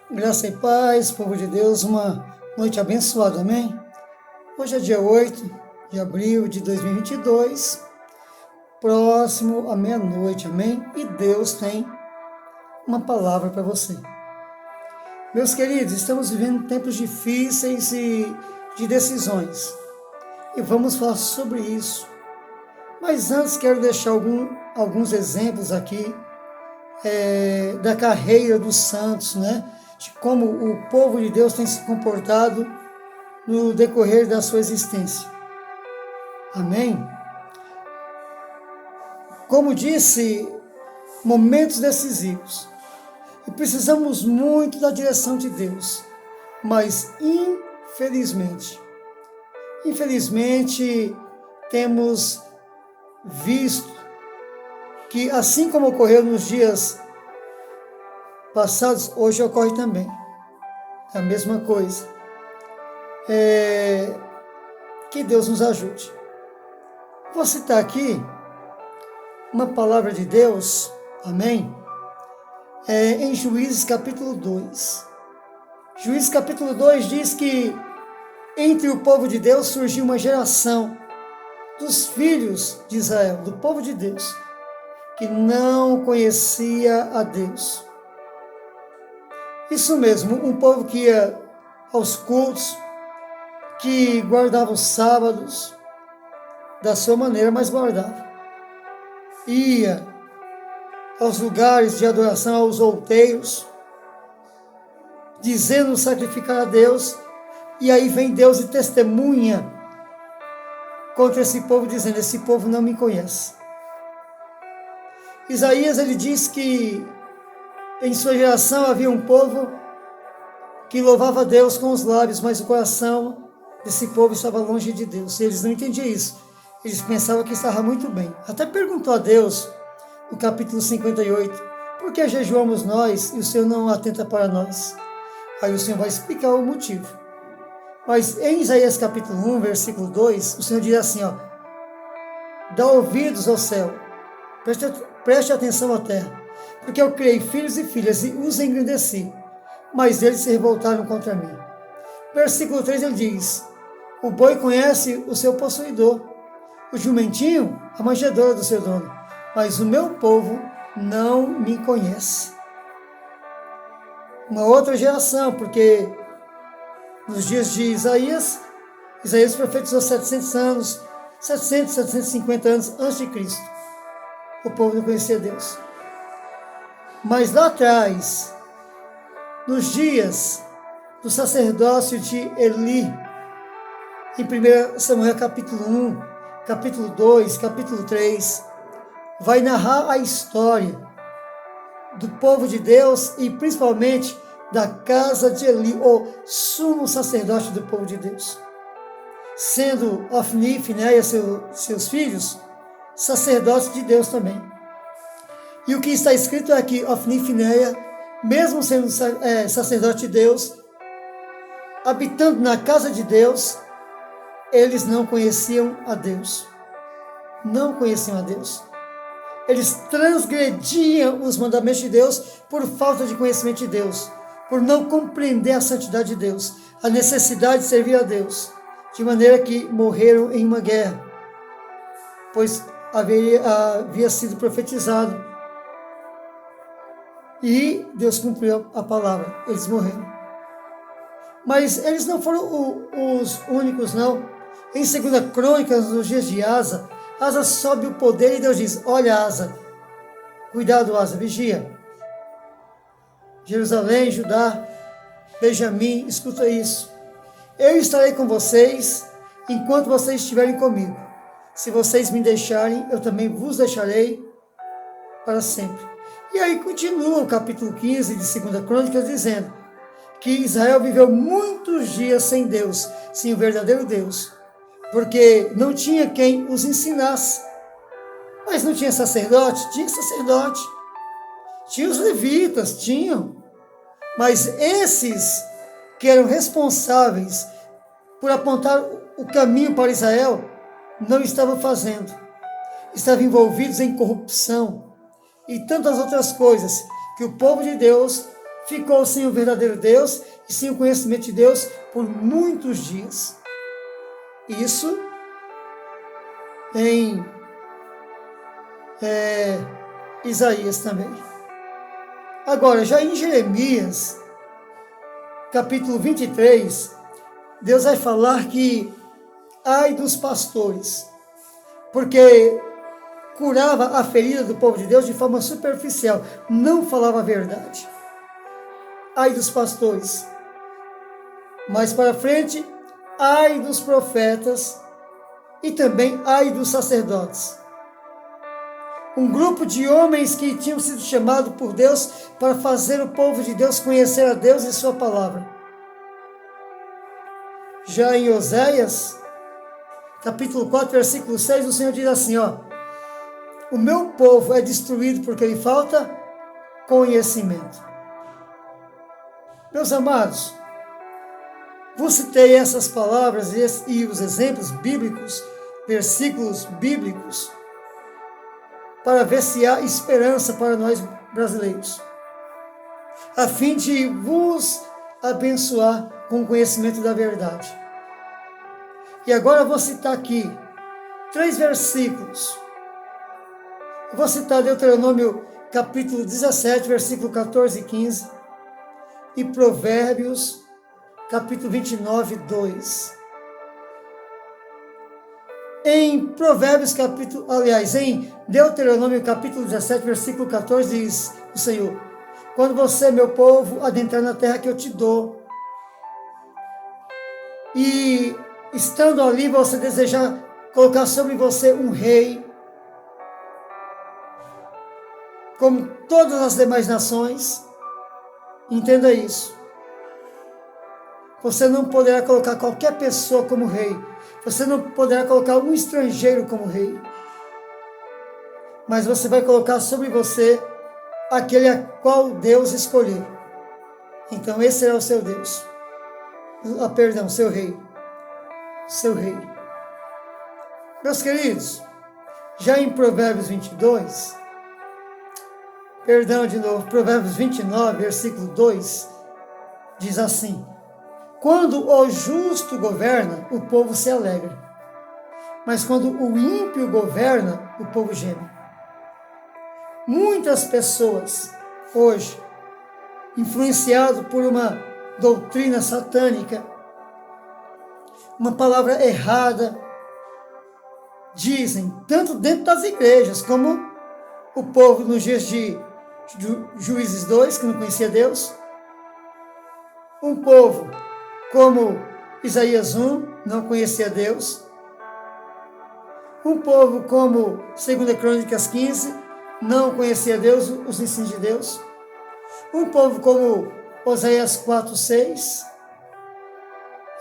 Graça e paz, povo de Deus, uma noite abençoada, amém? Hoje é dia 8 de abril de 2022, próximo à meia-noite, amém? E Deus tem uma palavra para você. Meus queridos, estamos vivendo tempos difíceis e de decisões, e vamos falar sobre isso. Mas antes quero deixar alguns exemplos aqui da carreira dos santos, né? De como o povo de Deus tem se comportado no decorrer da sua existência. Amém? Como disse, momentos decisivos. E precisamos muito da direção de Deus. Mas, infelizmente, temos visto que, assim como ocorreu nos dias passados, hoje ocorre também. É a mesma coisa. Que Deus nos ajude. Vou citar aqui uma palavra de Deus, amém? Em Juízes capítulo 2. Juízes capítulo 2 diz que entre o povo de Deus surgiu uma geração dos filhos de Israel, do povo de Deus, que não conhecia a Deus. Isso mesmo, um povo que ia aos cultos, que guardava os sábados da sua maneira, mas guardava. Ia aos lugares de adoração, aos outeiros, dizendo sacrificar a Deus, e aí vem Deus e testemunha contra esse povo, dizendo: esse povo não me conhece. Isaías, ele diz que em sua geração havia um povo que louvava a Deus com os lábios, mas o coração desse povo estava longe de Deus. E eles não entendiam isso. Eles pensavam que estava muito bem. Até perguntou a Deus, no capítulo 58, por que jejuamos nós e o Senhor não atenta para nós? Aí o Senhor vai explicar o motivo. Mas em Isaías capítulo 1, versículo 2, o Senhor diz assim, dá ouvidos ao céu, preste atenção à terra, porque eu criei filhos e filhas e os engrandeci, mas eles se revoltaram contra mim. Versículo 3 ele diz, o boi conhece o seu possuidor, o jumentinho a manjedoura do seu dono, mas o meu povo não me conhece. Uma outra geração, porque nos dias de Isaías profetizou 700 anos, 750 anos antes de Cristo. O povo não conhecia Deus. Mas lá atrás, nos dias do sacerdócio de Eli, em 1 Samuel capítulo 1, capítulo 2, capítulo 3, vai narrar a história do povo de Deus e principalmente da casa de Eli, o sumo sacerdote do povo de Deus. Sendo Ofni e Finéias, seus filhos, sacerdotes de Deus também. E o que está escrito é que Ofni e Finéias, mesmo sendo sacerdote de Deus, habitando na casa de Deus, eles não conheciam a Deus. Não conheciam a Deus. Eles transgrediam os mandamentos de Deus por falta de conhecimento de Deus, por não compreender a santidade de Deus, a necessidade de servir a Deus, de maneira que morreram em uma guerra, pois havia sido profetizado. E Deus cumpriu a palavra, eles morreram. Mas eles não foram os únicos, não. Em 2 Crônicas, nos dias de Asa, Asa sobe o poder e Deus diz, olha Asa, cuidado Asa, vigia. Jerusalém, Judá, Benjamim, escuta isso. Eu estarei com vocês enquanto vocês estiverem comigo. Se vocês me deixarem, eu também vos deixarei para sempre. E aí continua o capítulo 15 de 2 Crônicas dizendo que Israel viveu muitos dias sem Deus, sem o verdadeiro Deus, porque não tinha quem os ensinasse. Mas não tinha sacerdote? Tinha sacerdote. Tinha os levitas, tinham. Mas esses que eram responsáveis por apontar o caminho para Israel, não estavam fazendo. Estavam envolvidos em corrupção e tantas outras coisas que o povo de Deus ficou sem o verdadeiro Deus e sem o conhecimento de Deus por muitos dias. Isso em Isaías também. Agora, já em Jeremias, capítulo 23, Deus vai falar que ai dos pastores, porque curava a ferida do povo de Deus de forma superficial, não falava a verdade. Ai dos pastores. Mais para frente, ai dos profetas e também ai dos sacerdotes. Um grupo de homens que tinham sido chamados por Deus para fazer o povo de Deus conhecer a Deus e sua palavra. Já em Oséias, capítulo 4, versículo 6, o Senhor diz assim, o meu povo é destruído porque lhe falta conhecimento. Meus amados, vou citar essas palavras e os exemplos bíblicos, versículos bíblicos, para ver se há esperança para nós brasileiros, a fim de vos abençoar com o conhecimento da verdade. E agora eu vou citar aqui 3 versículos. Eu vou citar Deuteronômio capítulo 17, versículo 14 e 15, e Provérbios capítulo 29, 2. Em Deuteronômio capítulo 17, versículo 14, diz o Senhor: quando você, meu povo, adentrar na terra que eu te dou, e estando ali você desejar colocar sobre você um rei, como todas as demais nações, entenda isso. Você não poderá colocar qualquer pessoa como rei. Você não poderá colocar um estrangeiro como rei. Mas você vai colocar sobre você aquele a qual Deus escolher. Então esse será o seu Deus. Seu rei. Seu rei. Meus queridos, já em Provérbios 22, Provérbios 29, versículo 2, diz assim: quando o justo governa, o povo se alegra. Mas quando o ímpio governa, o povo geme. Muitas pessoas, hoje, influenciadas por uma doutrina satânica, uma palavra errada, dizem, tanto dentro das igrejas, como o povo nos dias de Juízes 2, que não conhecia Deus, um povo como Isaías 1, não conhecia Deus. Um povo como 2 Crônicas 15, não conhecia Deus, os ensinos de Deus. Um povo como Oséias 4, 6.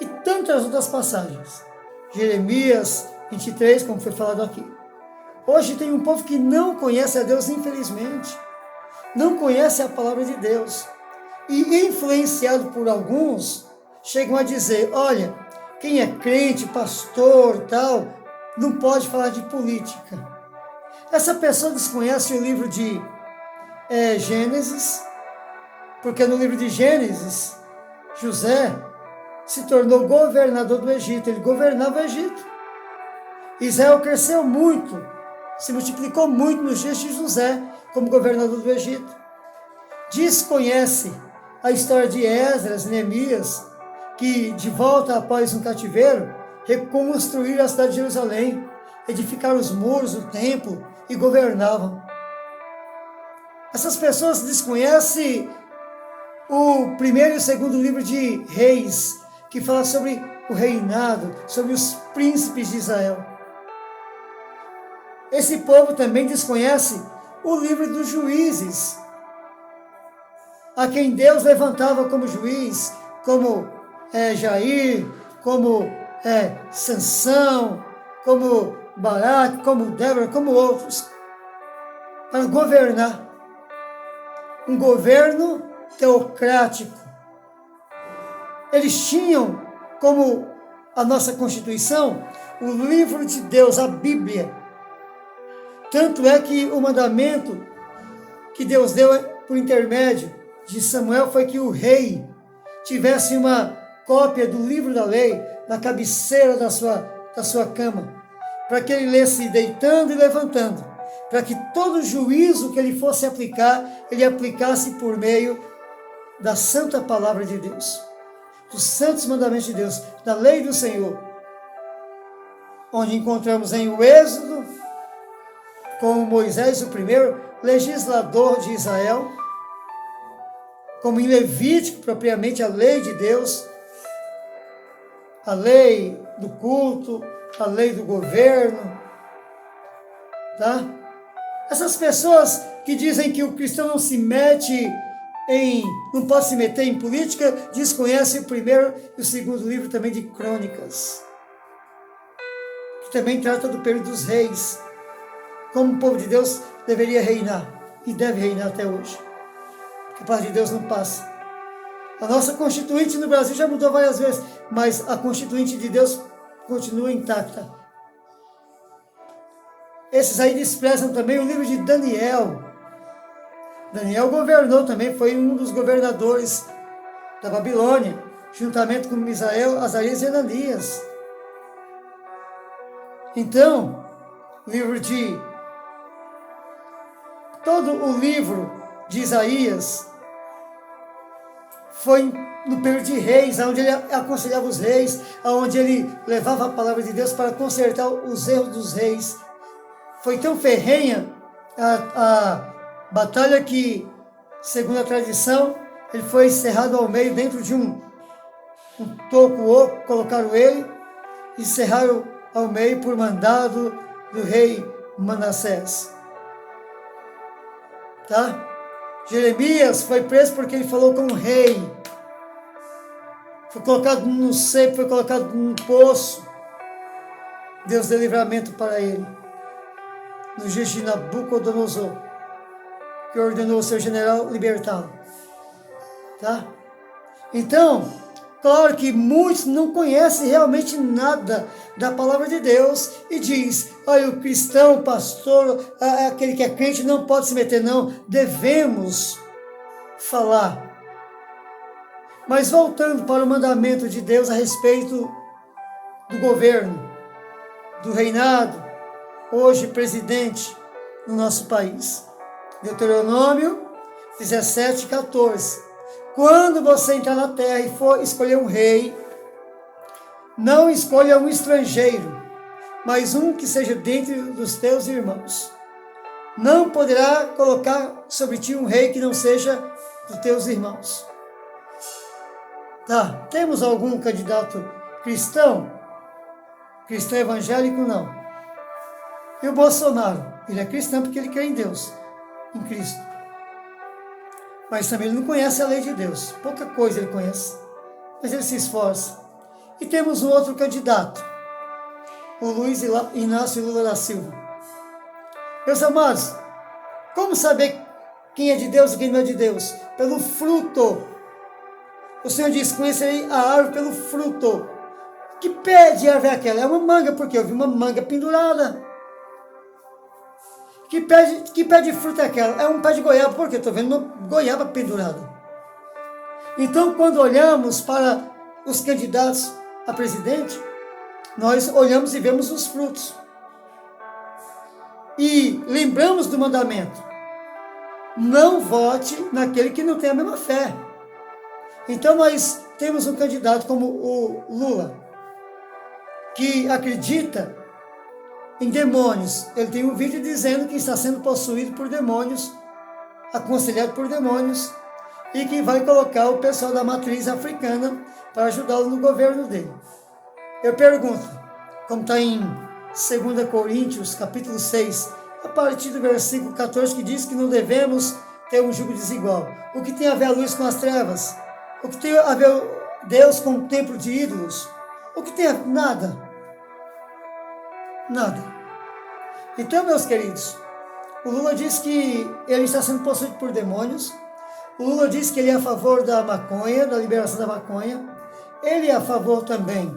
E tantas outras passagens. Jeremias 23, como foi falado aqui. Hoje tem um povo que não conhece a Deus, infelizmente. Não conhece a palavra de Deus. E influenciado por alguns, chegam a dizer, olha, quem é crente, pastor, tal, não pode falar de política. Essa pessoa desconhece o livro de Gênesis, porque no livro de Gênesis, José se tornou governador do Egito, ele governava o Egito. Israel cresceu muito, se multiplicou muito nos dias de José, como governador do Egito. Desconhece a história de Esdras, Neemias, que de volta após um cativeiro, reconstruíram a cidade de Jerusalém, edificaram os muros, o templo e governavam. Essas pessoas desconhecem o primeiro e o segundo livro de Reis, que fala sobre o reinado, sobre os príncipes de Israel. Esse povo também desconhece o livro dos Juízes, a quem Deus levantava como juiz, como Jair, como Sansão, como Baraque, como Débora, como outros, para governar. Um governo teocrático. Eles tinham como a nossa Constituição o livro de Deus, a Bíblia. Tanto é que o mandamento que Deus deu por intermédio de Samuel foi que o rei tivesse uma cópia do livro da lei na cabeceira da sua cama, para que ele lesse deitando e levantando, para que todo juízo que ele fosse aplicar, ele aplicasse por meio da santa palavra de Deus, dos santos mandamentos de Deus, da lei do Senhor, onde encontramos em o Êxodo, como Moisés, o primeiro legislador de Israel, como em Levítico, propriamente a lei de Deus, a lei do culto, a lei do governo, tá? Essas pessoas que dizem que o cristão não pode se meter em política, desconhecem o primeiro e o segundo livro também de Crônicas, que também trata do período dos reis, como o povo de Deus deveria reinar, e deve reinar até hoje. Que a paz de Deus não passa. A nossa Constituinte no Brasil já mudou várias vezes, mas a Constituinte de Deus continua intacta. Esses aí desprezam também o livro de Daniel. Daniel governou também, foi um dos governadores da Babilônia, juntamente com Misael, Azarias e Ananias. Então, todo o livro de Isaías foi no período de reis, onde ele aconselhava os reis, onde ele levava a palavra de Deus para consertar os erros dos reis. Foi tão ferrenha a batalha que, segundo a tradição, ele foi encerrado ao meio dentro de um toco oco, colocaram ele e encerraram ao meio por mandado do rei Manassés. Tá? Jeremias foi preso porque ele falou com o rei. Foi colocado no cepo, foi colocado num poço. Deus deu livramento para ele. No dias de Nabucodonosor, que ordenou o seu general libertá-lo. Tá? Então, claro que muitos não conhecem realmente nada da palavra de Deus e diz, olha, o cristão, o pastor, aquele que é crente não pode se meter, não. Devemos falar. Mas voltando para o mandamento de Deus a respeito do governo, do reinado, hoje presidente no nosso país. Deuteronômio 17:14. Quando você entrar na terra e for escolher um rei, não escolha um estrangeiro, mas um que seja dentre dos teus irmãos. Não poderá colocar sobre ti um rei que não seja dos teus irmãos. Tá, temos algum candidato cristão? Cristão evangélico, não. E o Bolsonaro? Ele é cristão porque ele crê em Deus, em Cristo. Mas também ele não conhece a lei de Deus. Pouca coisa ele conhece. Mas ele se esforça. E temos um outro candidato, o Luiz Inácio Lula da Silva. Meus amados, como saber quem é de Deus e quem não é de Deus? Pelo fruto. O Senhor diz, conhecerei a árvore pelo fruto. Que pé de árvore é aquela? É uma manga, porque eu vi uma manga pendurada. Que pé de fruta é aquela? É um pé de goiaba, porque eu estou vendo uma goiaba pendurada. Então, quando olhamos para os candidatos a presidente, nós olhamos e vemos os frutos. E lembramos do mandamento. Não vote naquele que não tem a mesma fé. Então, nós temos um candidato como o Lula, que acredita em demônios. Ele tem um vídeo dizendo que está sendo possuído por demônios, aconselhado por demônios, e que vai colocar o pessoal da matriz africana para ajudá-lo no governo dele. Eu pergunto, como está em 2 Coríntios, capítulo 6, a partir do versículo 14, que diz que não devemos ter um jugo desigual. O que tem a ver a luz com as trevas? O que tem a ver Deus com o templo de ídolos? O que tem a ver? Nada. Nada. Então, meus queridos, o Lula diz que ele está sendo possuído por demônios. O Lula diz que ele é a favor da maconha, da liberação da maconha. Ele é a favor também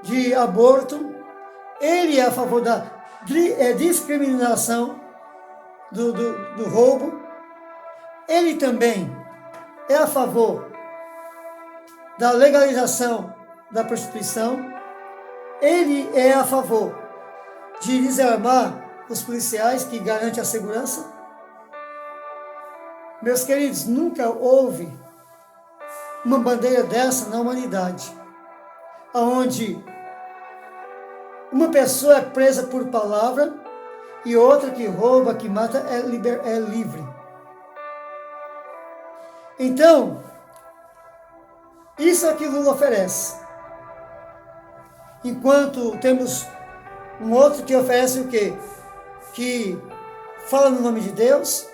de aborto. Ele é a favor da discriminação do roubo. ele também é a favor da legalização da prostituição, ele é a favor de desarmar os policiais que garantem a segurança. Meus queridos, nunca houve uma bandeira dessa na humanidade, onde uma pessoa é presa por palavra e outra que rouba, que mata, é livre. Então, isso é o que Lula oferece. Enquanto temos um outro que oferece o quê? Que fala no nome de Deus,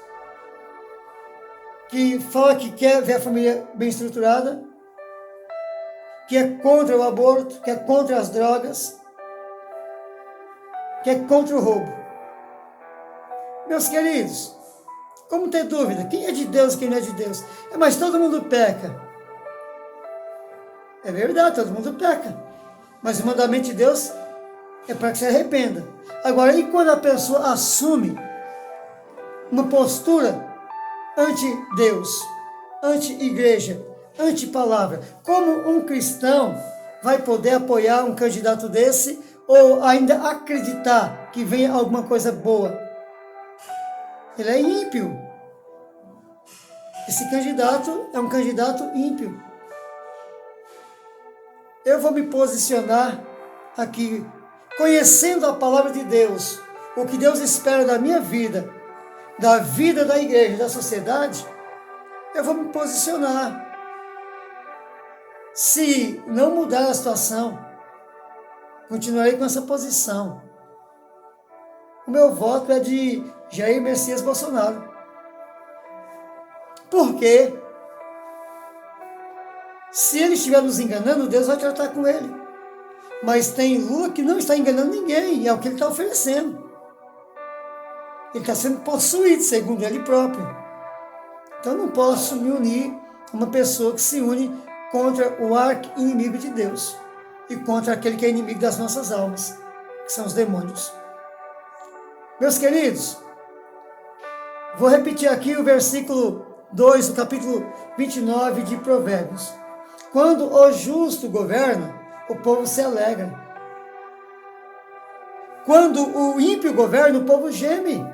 que fala que quer ver a família bem estruturada, que é contra o aborto, que é contra as drogas, que é contra o roubo. Meus queridos, como ter dúvida? Quem é de Deus e quem não é de Deus? Mas todo mundo peca. É verdade, todo mundo peca. Mas o mandamento de Deus é para que se arrependa. Agora, e quando a pessoa assume uma postura anti-Deus, anti-igreja, anti-palavra, como um cristão vai poder apoiar um candidato desse ou ainda acreditar que venha alguma coisa boa? Ele é ímpio. Esse candidato é um candidato ímpio. Eu vou me posicionar aqui, conhecendo a palavra de Deus, o que Deus espera da minha vida, da vida da igreja, da sociedade. Eu vou me posicionar. Se não mudar a situação, continuarei com essa posição. O meu voto é de Jair Messias Bolsonaro. Por quê? Se ele estiver nos enganando, Deus vai tratar com ele. Mas tem Lula que não está enganando ninguém, é o que ele está oferecendo. Ele está sendo possuído, segundo ele próprio. Então eu não posso me unir a uma pessoa que se une contra o arqui-inimigo de Deus e contra aquele que é inimigo das nossas almas, que são os demônios. Meus queridos, vou repetir aqui o versículo 2 do capítulo 29 de Provérbios. Quando o justo governa, o povo se alegra. Quando o ímpio governa, o povo geme.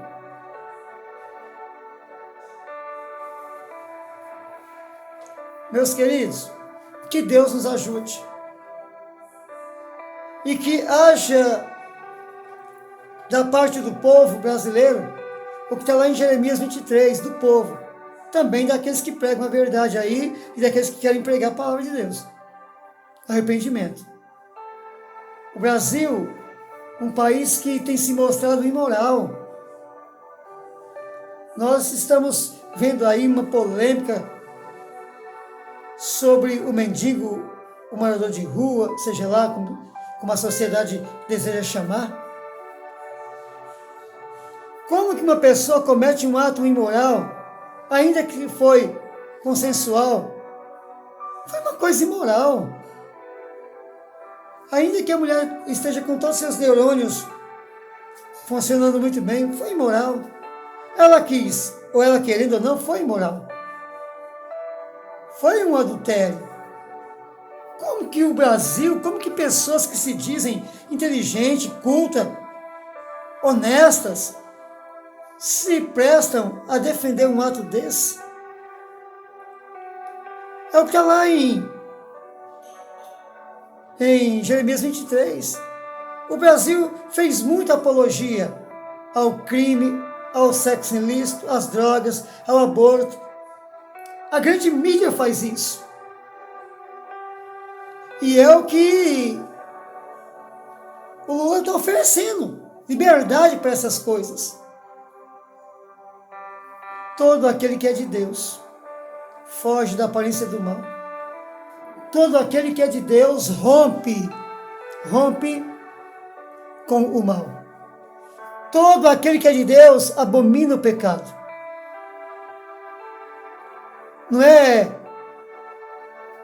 Meus queridos, que Deus nos ajude. E que haja da parte do povo brasileiro o que está lá em Jeremias 23, do povo. Também daqueles que pregam a verdade aí e daqueles que querem pregar a palavra de Deus. Arrependimento. O Brasil, um país que tem se mostrado imoral. Nós estamos vendo aí uma polêmica sobre o mendigo, o morador de rua, seja lá como a sociedade deseja chamar. Como que uma pessoa comete um ato imoral, ainda que foi consensual? Foi uma coisa imoral. Ainda que a mulher esteja com todos os seus neurônios funcionando muito bem, foi imoral. Ela quis, ou ela querendo ou não, foi imoral. Foi um adultério. Como que o Brasil, como que pessoas que se dizem inteligentes, cultas, honestas, se prestam a defender um ato desse? É o que está lá em Jeremias 23. O Brasil fez muita apologia ao crime, ao sexo ilícito, às drogas, ao aborto. A grande mídia faz isso. E é o que o Lula está oferecendo. Liberdade para essas coisas. Todo aquele que é de Deus foge da aparência do mal. Todo aquele que é de Deus rompe com o mal. Todo aquele que é de Deus abomina o pecado. Não é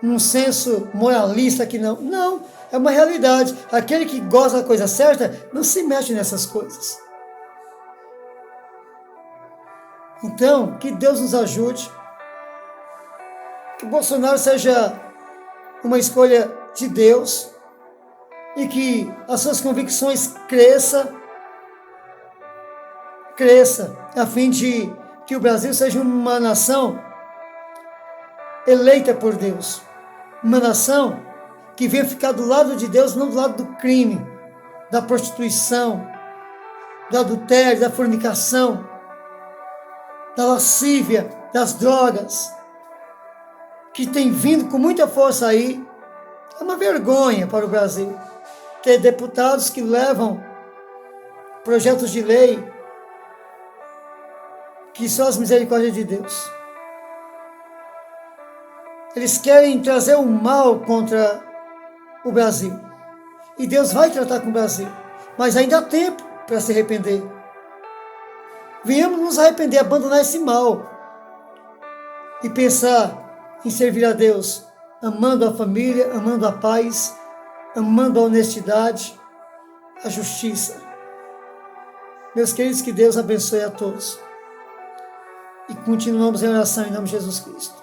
um senso moralista que não. Não, é uma realidade. Aquele que gosta da coisa certa não se mete nessas coisas. Então, que Deus nos ajude, que Bolsonaro seja uma escolha de Deus e que as suas convicções cresça, a fim de que o Brasil seja uma nação eleita por Deus, uma nação que venha ficar do lado de Deus, não do lado do crime, da prostituição, do adultério, da fornicação, da lascívia, das drogas, que tem vindo com muita força aí. É uma vergonha para o Brasil ter deputados que levam projetos de lei que só as misericórdias de Deus. Eles querem trazer o mal contra o Brasil. E Deus vai tratar com o Brasil. Mas ainda há tempo para se arrepender. Venhamos nos arrepender, abandonar esse mal. E pensar em servir a Deus, amando a família, amando a paz, amando a honestidade, a justiça. Meus queridos, que Deus abençoe a todos. E continuamos em oração em nome de Jesus Cristo.